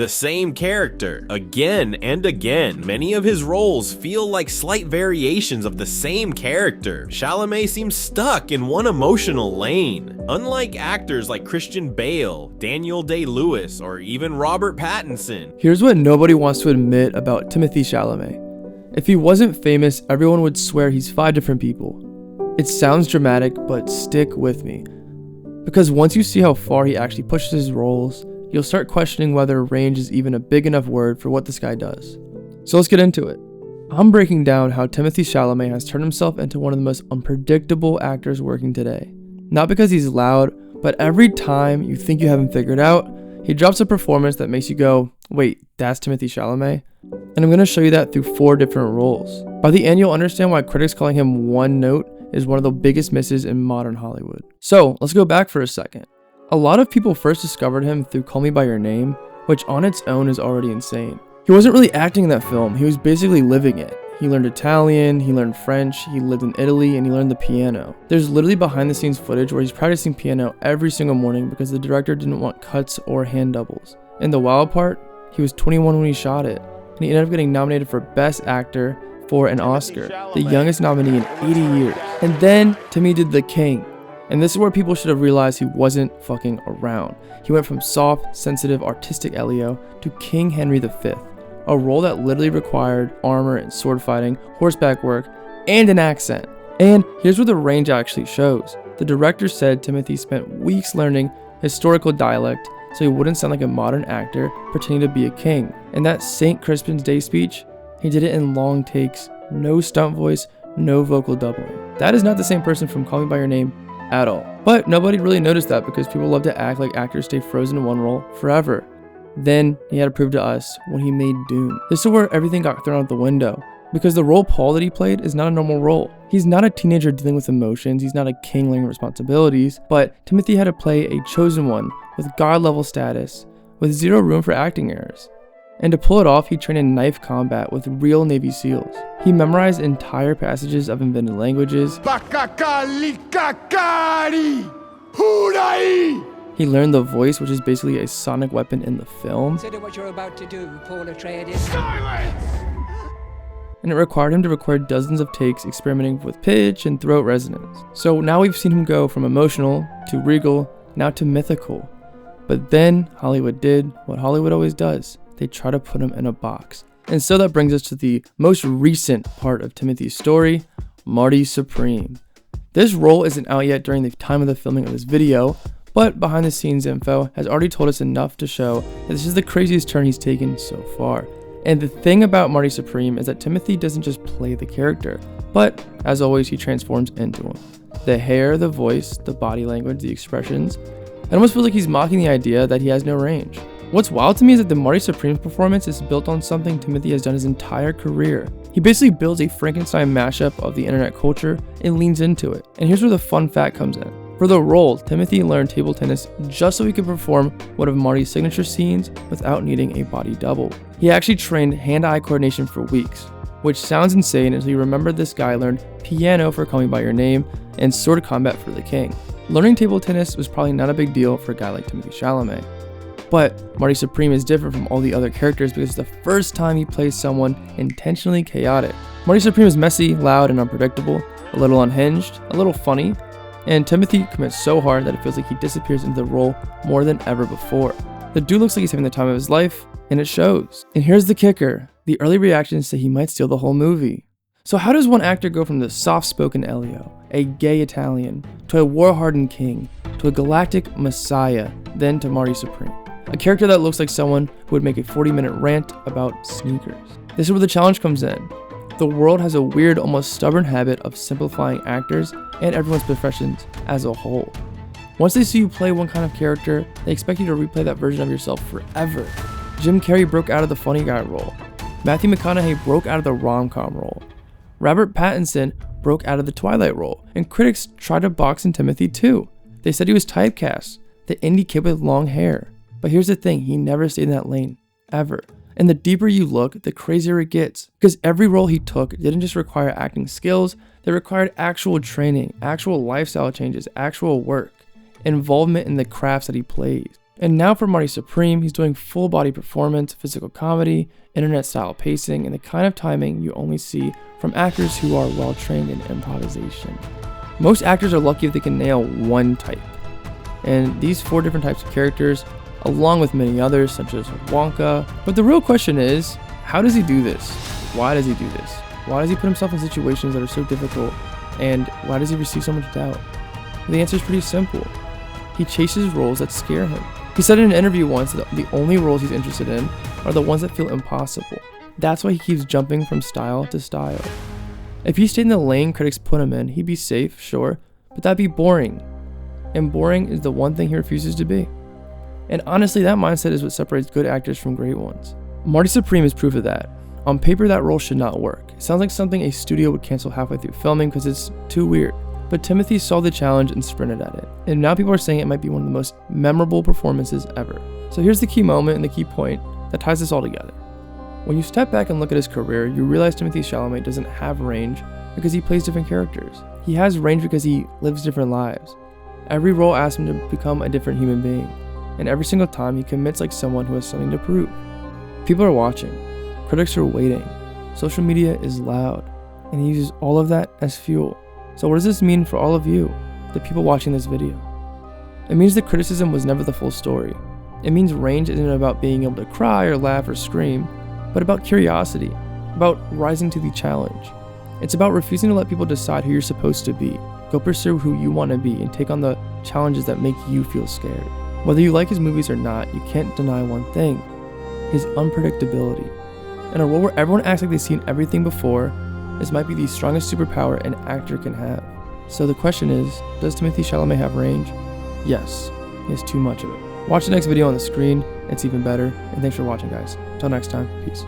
the same character, again and again. Many of his roles feel like slight variations of the same character. Chalamet seems stuck in one emotional lane. Unlike actors like Christian Bale, Daniel Day-Lewis, or even Robert Pattinson. Here's what nobody wants to admit about Timothee Chalamet. If he wasn't famous, everyone would swear he's 5 different people. It sounds dramatic, but stick with me. Because once you see how far he actually pushes his roles, you'll start questioning whether range is even a big enough word for what this guy does. So let's get into it. I'm breaking down how Timothee Chalamet has turned himself into one of the most unpredictable actors working today. Not because he's loud, but every time you think you have him figured out, he drops a performance that makes you go, wait, that's Timothee Chalamet? And I'm going to show you that through 4 different roles. By the end, you'll understand why critics calling him one note is one of the biggest misses in modern Hollywood. So let's go back for a second. A lot of people first discovered him through Call Me By Your Name, which on its own is already insane. He wasn't really acting in that film, he was basically living it. He learned Italian, he learned French, he lived in Italy, and he learned the piano. There's literally behind the scenes footage where he's practicing piano every single morning because the director didn't want cuts or hand doubles. And the wild part, he was 21 when he shot it, and he ended up getting nominated for Best Actor for an Oscar, the youngest nominee in 80 years. And then Timmy did The King. And this is where people should have realized he wasn't fucking around. He went from soft, sensitive, artistic Elio to King Henry V, a role that literally required armor and sword fighting, horseback work, and an accent. And here's where the range actually shows. The director said Timothee spent weeks learning historical dialect so he wouldn't sound like a modern actor pretending to be a king. And that St. Crispin's Day speech, he did it in long takes, no stunt voice, no vocal doubling. That is not the same person from Call Me By Your Name at all. But nobody really noticed that because people love to act like actors stay frozen in one role forever. Then he had to prove to us when he made Dune. This is where everything got thrown out the window, because the role Paul that he played is not a normal role. He's not a teenager dealing with emotions, he's not a king learning responsibilities, but Timothee had to play a chosen one with god-level status, with zero room for acting errors. And to pull it off, he trained in knife combat with real Navy SEALs. He memorized entire passages of invented languages. He learned the voice, which is basically a sonic weapon in the film. Consider what you're about to do, Paul Atreides. Silence! And it required him to record dozens of takes experimenting with pitch and throat resonance. So now we've seen him go from emotional to regal, now to mythical. But then Hollywood did what Hollywood always does. They try to put him in a box. And so that brings us to the most recent part of Timothee's story, Marty Supreme. This role isn't out yet during the time of the filming of this video, but behind the scenes info has already told us enough to show that this is the craziest turn he's taken so far. And the thing about Marty Supreme is that Timothee doesn't just play the character, but as always he transforms into him. The hair, the voice, the body language, the expressions. It almost feels like he's mocking the idea that he has no range. What's wild to me is that the Marty Supreme performance is built on something Timothee has done his entire career. He basically builds a Frankenstein mashup of the internet culture and leans into it. And here's where the fun fact comes in. For the role, Timothee learned table tennis just so he could perform one of Marty's signature scenes without needing a body double. He actually trained hand-eye coordination for weeks, which sounds insane until you remember this guy learned piano for Call Me By Your Name and sword combat for The King. Learning table tennis was probably not a big deal for a guy like Timothee Chalamet. But Marty Supreme is different from all the other characters because it's the first time he plays someone intentionally chaotic. Marty Supreme is messy, loud, and unpredictable, a little unhinged, a little funny, and Timothee commits so hard that it feels like he disappears into the role more than ever before. The dude looks like he's having the time of his life, and it shows. And here's the kicker. The early reactions say he might steal the whole movie. So how does one actor go from the soft-spoken Elio, a gay Italian, to a war-hardened king, to a galactic messiah, then to Marty Supreme? A character that looks like someone who would make a 40-minute rant about sneakers. This is where the challenge comes in. The world has a weird, almost stubborn habit of simplifying actors and everyone's professions as a whole. Once they see you play one kind of character, they expect you to replay that version of yourself forever. Jim Carrey broke out of the funny guy role. Matthew McConaughey broke out of the rom-com role. Robert Pattinson broke out of the Twilight role. And critics tried to box in Timothee too. They said he was typecast, the indie kid with long hair. But here's the thing, he never stayed in that lane, ever. And the deeper you look, the crazier it gets. Because every role he took didn't just require acting skills, they required actual training, actual lifestyle changes, actual work, involvement in the crafts that he plays. And now for Marty Supreme, he's doing full body performance, physical comedy, internet style pacing, and the kind of timing you only see from actors who are well trained in improvisation. Most actors are lucky if they can nail one type. And these 4 different types of characters, along with many others such as Wonka. But the real question is, how does he do this? Why does he do this? Why does he put himself in situations that are so difficult? And why does he receive so much doubt? The answer is pretty simple. He chases roles that scare him. He said in an interview once that the only roles he's interested in are the ones that feel impossible. That's why he keeps jumping from style to style. If he stayed in the lane critics put him in, he'd be safe, sure, but that'd be boring. And boring is the one thing he refuses to be. And honestly, that mindset is what separates good actors from great ones. Marty Supreme is proof of that. On paper, that role should not work. It sounds like something a studio would cancel halfway through filming because it's too weird. But Timothy saw the challenge and sprinted at it. And now people are saying it might be one of the most memorable performances ever. So here's the key moment and the key point that ties this all together. When you step back and look at his career, you realize Timothee Chalamet doesn't have range because he plays different characters. He has range because he lives different lives. Every role asks him to become a different human being. And every single time he commits like someone who has something to prove. People are watching. Critics are waiting. Social media is loud. And he uses all of that as fuel. So what does this mean for all of you, the people watching this video? It means the criticism was never the full story. It means range isn't about being able to cry or laugh or scream, but about curiosity, about rising to the challenge. It's about refusing to let people decide who you're supposed to be. Go pursue who you want to be and take on the challenges that make you feel scared. Whether you like his movies or not, you can't deny one thing: his unpredictability. In a world where everyone acts like they've seen everything before, this might be the strongest superpower an actor can have. So the question is, does Timothee Chalamet have range? Yes, he has too much of it. Watch the next video on the screen, it's even better, and thanks for watching, guys. Until next time, peace.